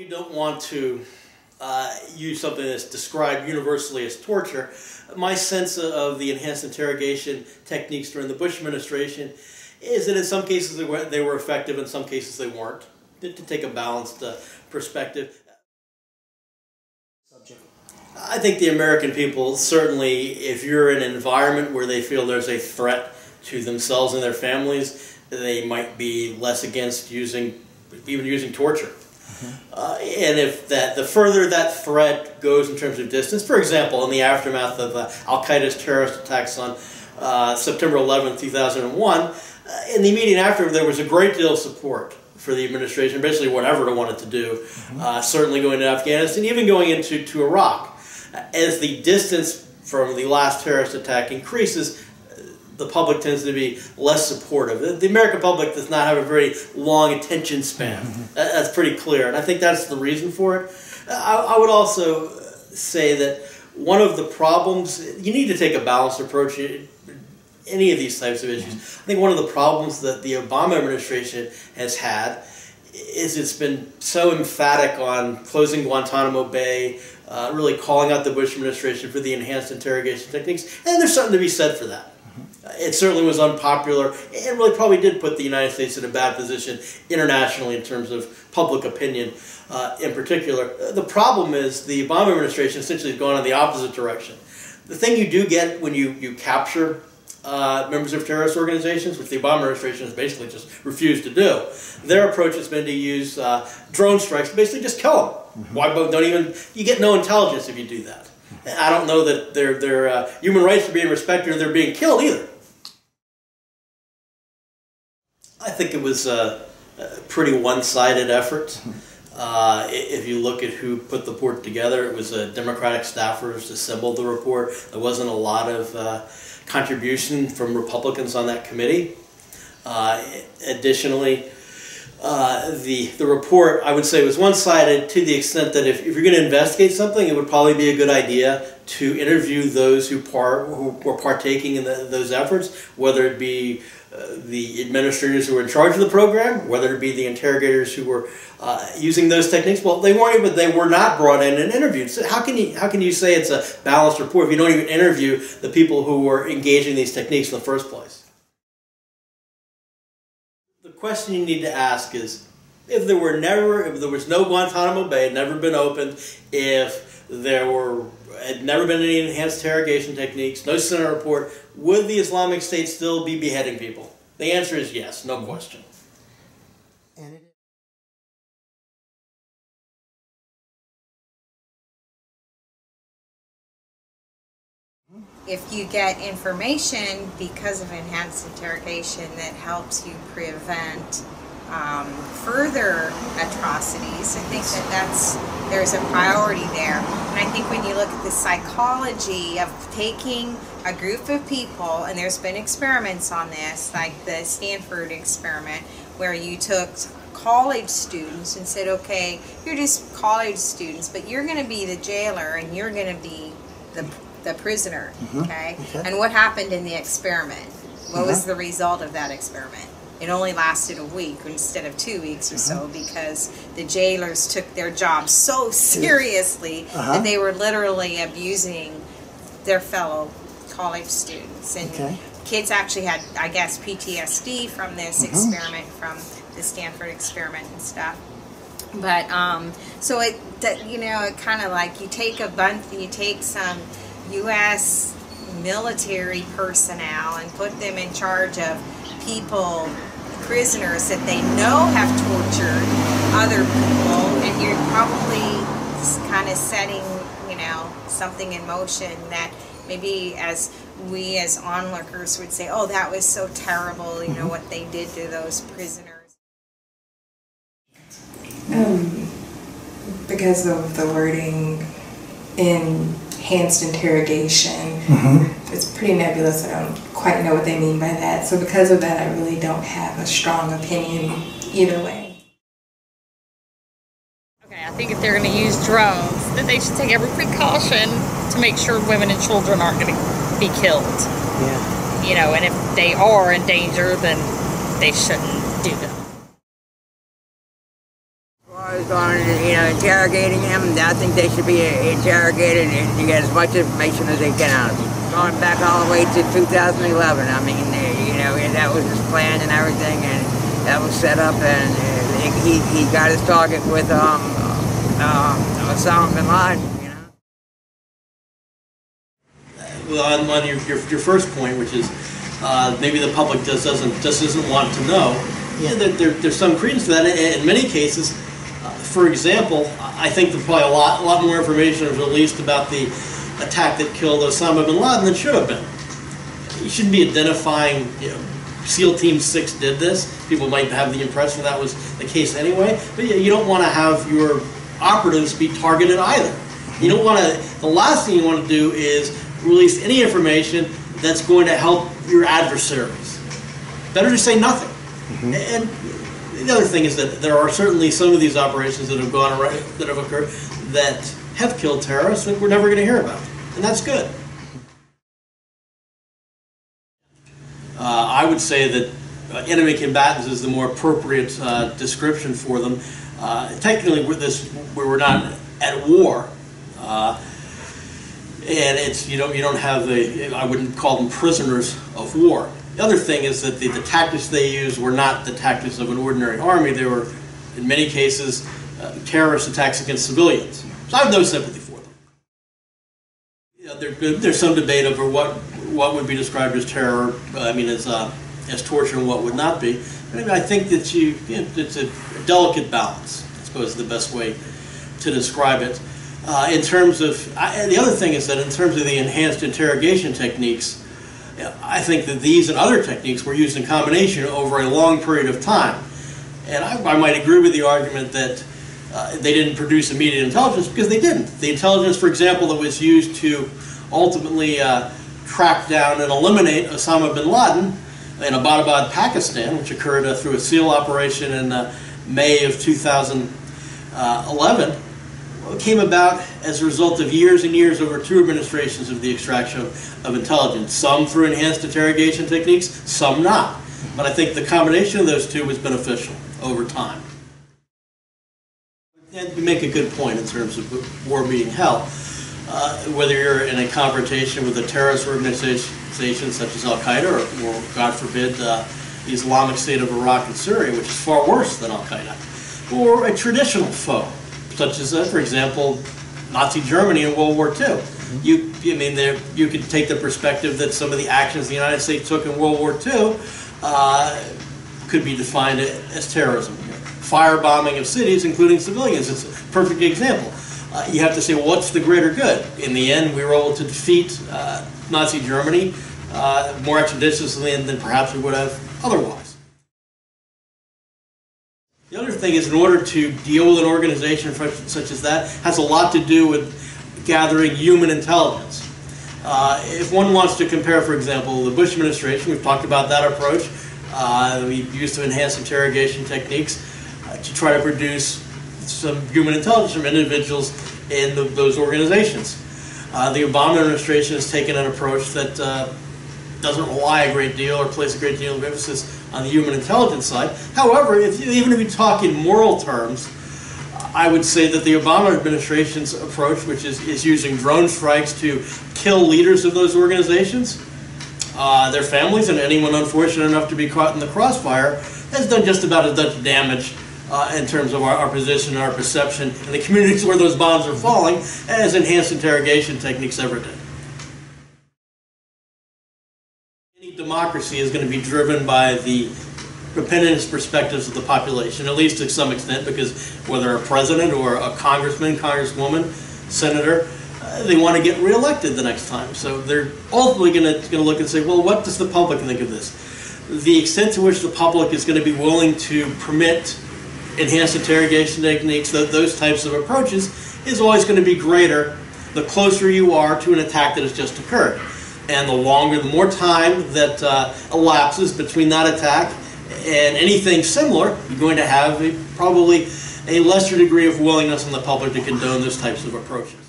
We don't want to use something that's described universally as torture. My sense of the enhanced interrogation techniques during the Bush administration is that in some cases they were effective, in some cases they weren't, to take a balanced perspective. I think the American people, certainly if you're in an environment where they feel there's a threat to themselves and their families, they might be less against even using torture. And if the further that threat goes in terms of distance, for example, in the aftermath of Al-Qaeda's terrorist attacks on September 11, 2001, in the immediate aftermath there was a great deal of support for the administration, basically whatever it wanted to do, certainly going to Afghanistan, even going into Iraq. As the distance from the last terrorist attack increases, the public tends to be less supportive. The American public does not have a very long attention span. That's pretty clear, and I think that's the reason for it. I would also say that one of the problems, you need to take a balanced approach in any of these types of issues. I think one of the problems that the Obama administration has had is it's been so emphatic on closing Guantanamo Bay, really calling out the Bush administration for the enhanced interrogation techniques, and there's something to be said for that. It certainly was unpopular and really probably did put the United States in a bad position internationally in terms of public opinion in particular. The problem is the Obama administration essentially has gone in the opposite direction. The thing you do get when you capture members of terrorist organizations, which the Obama administration has basically just refused to do, their approach has been to use drone strikes to basically just kill them. Why you get no intelligence if you do that. I don't know that their human rights are being respected or they're being killed either. I think it was a pretty one-sided effort. If you look at who put the report together, it was Democratic staffers assembled the report. There wasn't a lot of contribution from Republicans on that committee. Additionally, the report, I would say, was one-sided to the extent that if you're going to investigate something, it would probably be a good idea to interview those who were partaking in those efforts, whether it be the administrators who were in charge of the program, whether it be the interrogators who were using those techniques. Well, they were not brought in and interviewed. So how can you say it's a balanced report if you don't even interview the people who were engaging in these techniques in the first place? The question you need to ask is, if there was no Guantanamo Bay, had never been opened, if there had never been any enhanced interrogation techniques, no Senate report, would the Islamic State still be beheading people? The answer is yes, no question. If you get information because of enhanced interrogation that helps you prevent further atrocities, I think there's a priority there. And I think when you look at the psychology of taking a group of people, and there's been experiments on this, like the Stanford experiment, where you took college students and said, okay, you're just college students, but you're going to be the jailer and you're going to be the prisoner, okay? And what happened in the experiment? What was the result of that experiment? It only lasted a week instead of 2 weeks or so, because the jailers took their job so seriously that they were literally abusing their fellow college students. And kids actually had, I guess, PTSD from this experiment, from the Stanford experiment and stuff. But so it kind of like you take some U.S. military personnel and put them in charge of people, prisoners that they know have tortured other people, and you're probably kind of setting, something in motion that maybe we as onlookers would say, oh, that was so terrible, what they did to those prisoners. Because of the wording in enhanced interrogation, it's pretty nebulous. I don't quite know what they mean by that. So because of that, I really don't have a strong opinion either way. Okay, I think if they're going to use drones, then they should take every precaution to make sure women and children aren't going to be killed. Yeah. And if they are in danger, then they shouldn't do them. As far as on, interrogating him. I think they should be interrogated and to get as much information as they can out of him. Going back all the way to 2011, I mean, you know, that was his plan and everything, and that was set up, and he got his target with Osama bin Laden. You know. Well, on your first point, which is maybe the public just doesn't want to know. Yeah, there's some credence to that. In many cases, for example, I think there's probably a lot more information was released about the attack that killed Osama bin Laden than should have been. You shouldn't be identifying, you know, SEAL Team 6 did this. People might have the impression that was the case anyway, but you don't want to have your operatives be targeted either. You don't want to, the last thing you want to do is release any information that's going to help your adversaries. Better to say nothing. Mm-hmm. And the other thing is that there are certainly some of these operations that have gone around, that have occurred, that have killed terrorists that we're never going to hear about, and that's good. I would say that enemy combatants is the more appropriate description for them. Technically, we're not at war, and it's you don't have the, I wouldn't call them prisoners of war. The other thing is that the tactics they used were not the tactics of an ordinary army. They were, in many cases, terrorist attacks against civilians. So I have no sympathy for them. You know, there's some debate over what would be described as terror. I mean, as torture, and what would not be. But I think that it's a delicate balance, I suppose, is the best way to describe it. In terms of, the other thing is that in terms of the enhanced interrogation techniques, I think that these and other techniques were used in combination over a long period of time. And I might agree with the argument that they didn't produce immediate intelligence, because they didn't. The intelligence, for example, that was used to ultimately track down and eliminate Osama bin Laden in Abbottabad, Pakistan, which occurred through a SEAL operation in May of 2011, came about as a result of years and years over 2 administrations of the extraction of intelligence. Some through enhanced interrogation techniques, some not. But I think the combination of those two was beneficial over time. And you make a good point in terms of war being hell. Whether you're in a confrontation with a terrorist organization such as Al-Qaeda or, God forbid, the Islamic State of Iraq and Syria, which is far worse than Al-Qaeda, or a traditional foe, such as, for example, Nazi Germany in World War II. You could take the perspective that some of the actions the United States took in World War II could be defined as terrorism. Firebombing of cities, including civilians, is a perfect example. You have to say, well, what's the greater good? In the end, we were able to defeat Nazi Germany more expeditiously than perhaps we would have otherwise. The other thing is, in order to deal with an organization such as that, has a lot to do with gathering human intelligence. If one wants to compare, for example, the Bush administration, we've talked about that approach. We used to enhance interrogation techniques to try to produce some human intelligence from individuals in those organizations. The Obama administration has taken an approach that doesn't rely a great deal or place a great deal of emphasis on the human intelligence side. However, even if you talk in moral terms, I would say that the Obama administration's approach, which is using drone strikes to kill leaders of those organizations, their families, and anyone unfortunate enough to be caught in the crossfire, has done just about as much damage in terms of our position and our perception in the communities where those bombs are falling as enhanced interrogation techniques ever did. Any democracy is going to be driven by the opinions, perspectives of the population, at least to some extent, because whether a president or a congressman, congresswoman, senator, they want to get reelected the next time. So they're ultimately going to look and say, well, what does the public think of this? The extent to which the public is going to be willing to permit enhanced interrogation techniques, those types of approaches, is always going to be greater the closer you are to an attack that has just occurred. And the more time that elapses between that attack and anything similar, you're going to have probably a lesser degree of willingness in the public to condone those types of approaches.